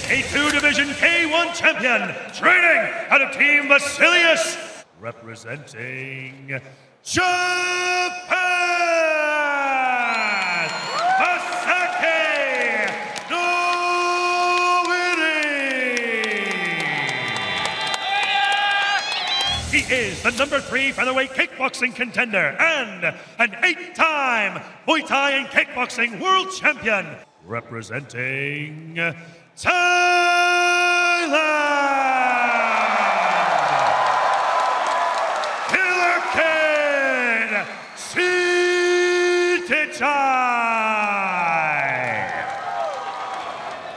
K2 Division K1 champion, training out of Team Basilius, representing Japan, Masaaki Noiri. He is the #3 featherweight kickboxing contender and an 8-time Muay Thai and kickboxing world champion, representing Thailand, Killer Kid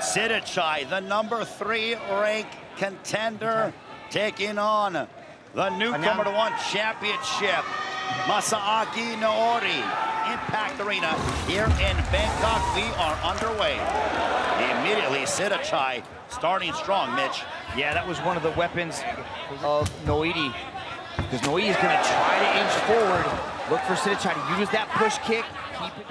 Sitthichai, the #3 ranked contender, taking on the newcomer to one championship, Masaaki Noiri. Impact Arena here in Bangkok. We are underway. Immediately, Sitthichai starting strong, Mitch. Yeah, that was one of the weapons of Noiri, because Noiri is going to try to inch forward, look for Sitthichai to use that push kick, keep it.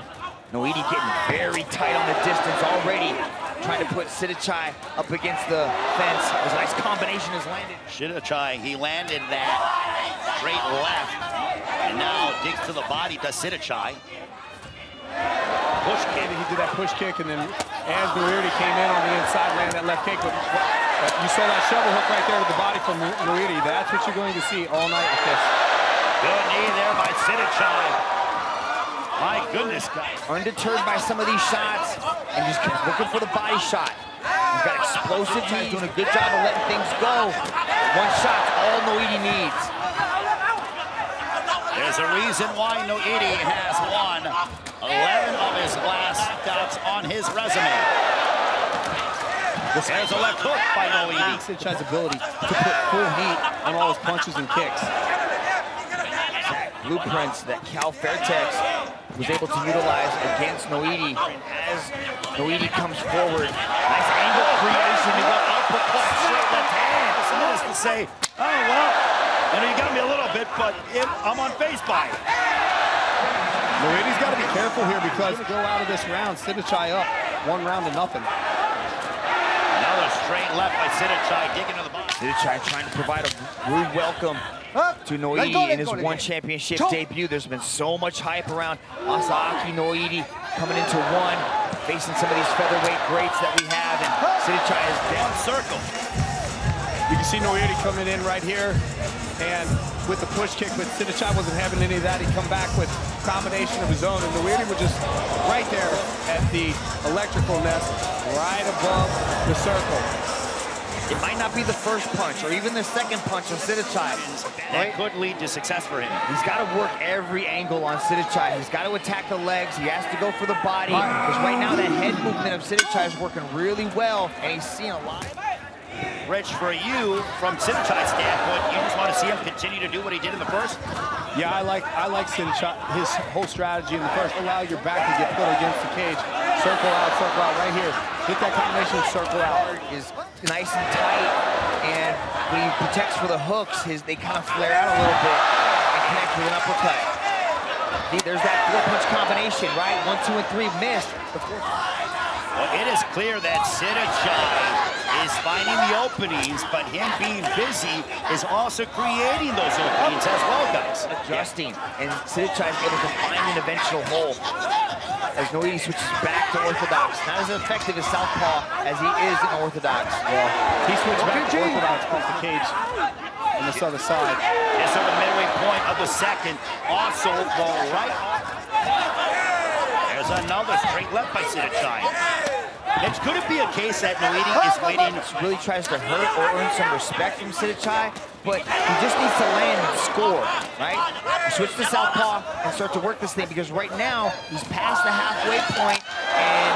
Noiri getting very tight on the distance already, trying to put Sitthichai up against the fence. It was a nice combination has landed. Sitthichai, he landed that straight left, and now digs to the body to Sitthichai. Push kick. He did that push kick, and then as Noiri came in on the inside, landed that left kick. But you saw that shovel hook right there with the body from Noiri. That's what you're going to see all night with this. Good knee there by Sitthichai. My goodness, guys. Undeterred by some of these shots, and just keeps looking for the body shot. He's got explosive knees, doing a good job of letting things go. One shot's all Noiri needs. There's a reason why Noiri has won 11 of his last bouts on his resume. There's a left hook by Noiri. Sitthichai's ability to put full heat on all his punches and kicks. Blueprints that Cal Fairtex was able to utilize against Noiri. As Noiri comes forward, nice angle creation. You got uppercut, straight left hand. Someone has to say, oh, well, you got me a little bit, but I'm on base by it. Noiri's got to be careful here because go out of this round, Sitthichai up 1 round to nothing. Another straight left by Sitthichai, digging to the body. Sitthichai trying to provide a rude welcome to Noiri in his one championship debut. There's been so much hype around Masaaki Noiri coming into one, facing some of these featherweight greats that we have, and Sitthichai is down circle. You can see Noiri coming in right here, and with the push kick, but Sitthichai wasn't having any of that. He'd come back with a combination of his own, and Noiri was just right there at the electrical nest, right above the circle. It might not be the first punch or even the second punch of Sitthichai. That could lead to success for him. He's got to work every angle on Sitthichai. He's got to attack the legs. He has to go for the body. Because right now that head movement of Sitthichai is working really well, and he's seeing a lot. Rich, for you, from Sitthichai's standpoint, you just want to see him continue to do what he did in the first? Yeah, I like Sitthichai, his whole strategy in the first. Allow your back to get put against the cage. Circle out right here. Hit that combination, circle out. Is nice and tight, and when he protects for the hooks, they kind of flare out a little bit and connect with an uppercut. There's that 4-punch combination, right? 1, 2, and 3 missed. Well, it is clear that Sitthichai is finding the openings, but him being busy is also creating those openings as well, guys. Adjusting, and Sitthichai is able to find an eventual hole as Noiri switches back to orthodox. Not as effective as southpaw as he is in orthodox. Well, he switched back to orthodox, put the cage on this other side. This is the midway point of the second. Also, the right. There's another straight left by Sitthichai. Mitch, could it be a case that Noiri is waiting? Really tries to hurt or earn some respect from Sitthichai, but he just needs to land and score, right? Switch to southpaw and start to work this thing, because right now he's past the halfway point and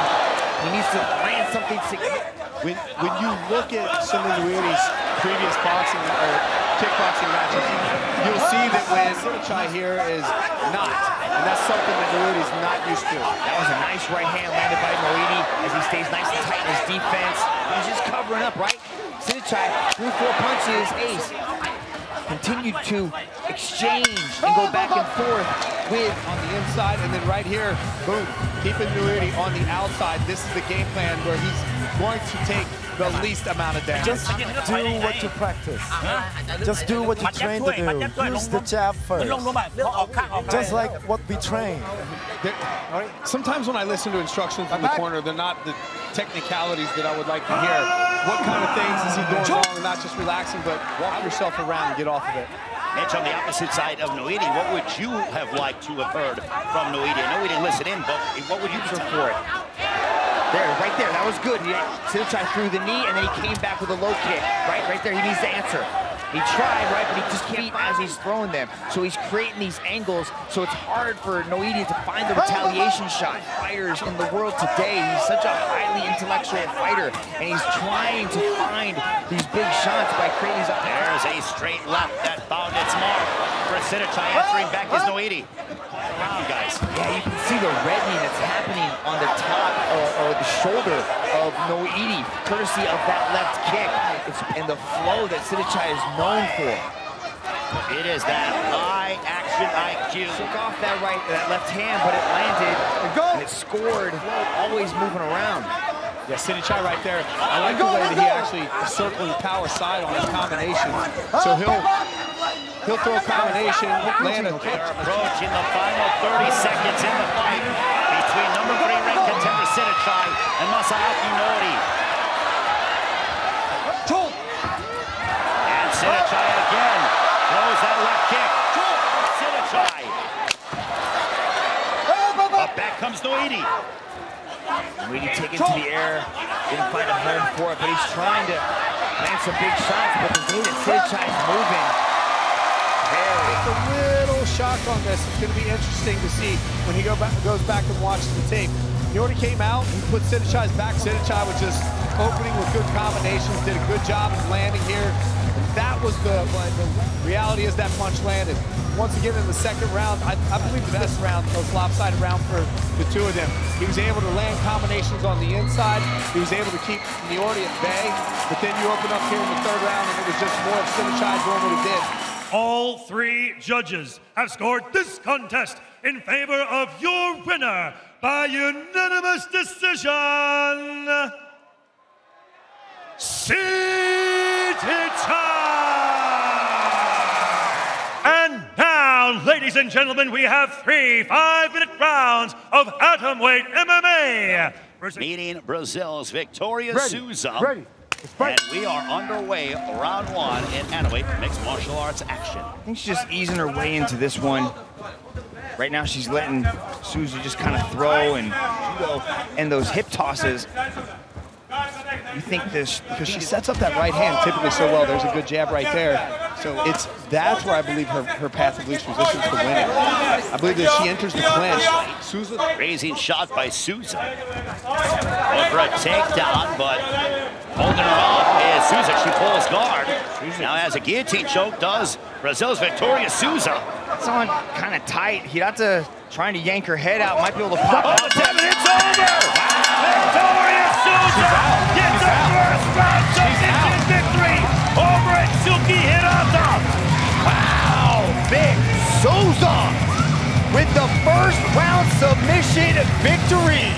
he needs to land something significant. When you look at some of Noiri's previous boxing or kickboxing matches, you'll see that when Sitthichai here is not, and that's something that Noiri's not used to. That was a nice right hand landed by Noiri as he stays nice and tight in his defense. He's just covering up, right? Sitthichai, 3-4 punches, ace. Continued to exchange and go back and forth with on the inside, and then right here, boom, keeping Noiri on the outside. This is the game plan where he's going to take the least amount of damage. Just do what you practice. Just do what you train to do. Use the jab first. Just like what we train. Sometimes when I listen to instructions in the corner, they're not the technicalities that I would like to hear. What kind of things is he doing wrong? Not just relaxing, but walk yourself around and get off of it. Mitch, on the opposite side of Noiri, what would you have liked to have heard from Noiri? I know we didn't listen in, but what would you prefer for it? There, right there, that was good. Sitthichai threw the knee, and then he came back with a low kick. Right there, he needs to answer. He tried, right, but he just can't as he's throwing them. So he's creating these angles, so it's hard for Noiri to find the retaliation shot. Fighters in the world today, he's such a highly intellectual fighter, and he's trying to find these big shots by creating these... There's a straight left that found its mark for Sitthichai. Answering back is Noiri. Wow, guys. Yeah, you can see the reddening that's happening on the top or the shoulder of Noiri, courtesy of that left kick. And the flow that Sitthichai is known for. It is that high action IQ. Took off that left hand, but it landed and it scored, always moving around. Yeah, Sitthichai right there. I like the way that he actually is circling power side on his combination. So he'll throw a combination, land a kick. Approaching the final 30 seconds in the fight between number 3 ranked contender Sitthichai and Masaaki Noiri. And Sitthichai again throws that left kick. Sitthichai. But back comes Noiri. Noiri taken to the air, didn't find a home for it, but he's trying to land some big shots. But the way that Sitthichai's moving, It's a little shock on this. It's going to be interesting to see when he goes back and watches the tape. Noiri came out, he put Sitthichai's back. Sitthichai was just opening with good combinations, did a good job of landing here. And that was the reality is that punch landed. Once again in the second round, I believe the best round, the most lopsided round for the two of them. He was able to land combinations on the inside. He was able to keep Noiri at bay. But then you open up here in the third round and it was just more of Sitthichai doing what he did. All 3 judges have scored this contest in favor of your winner by unanimous decision, Sitthichai! And now, ladies and gentlemen, we have 3 5-minute rounds of atomweight MMA. Meeting Brazil's Victoria Souza. And we are underway, round 1 in atomweight mixed martial arts action. I think she's just easing her way into this one. Right now she's letting Souza just kind of throw and judo, and those hip tosses. You think this, because she sets up that right hand typically so well. There's a good jab right there. So that's where I believe her path of least resistance to winning. I believe that she enters the clinch. Souza. Raising shot by Souza. Going for a takedown, but holding her off is Souza. She pulls guard. Now has a guillotine choke, does Brazil's Victoria Souza. It's on kind of tight. He'd have to trying to yank her head out. Might be able to pop out. It's over! Victoria Souza gets her first round submission victory over at Suki Hirata. Wow, Vic Souza with the first round submission victory.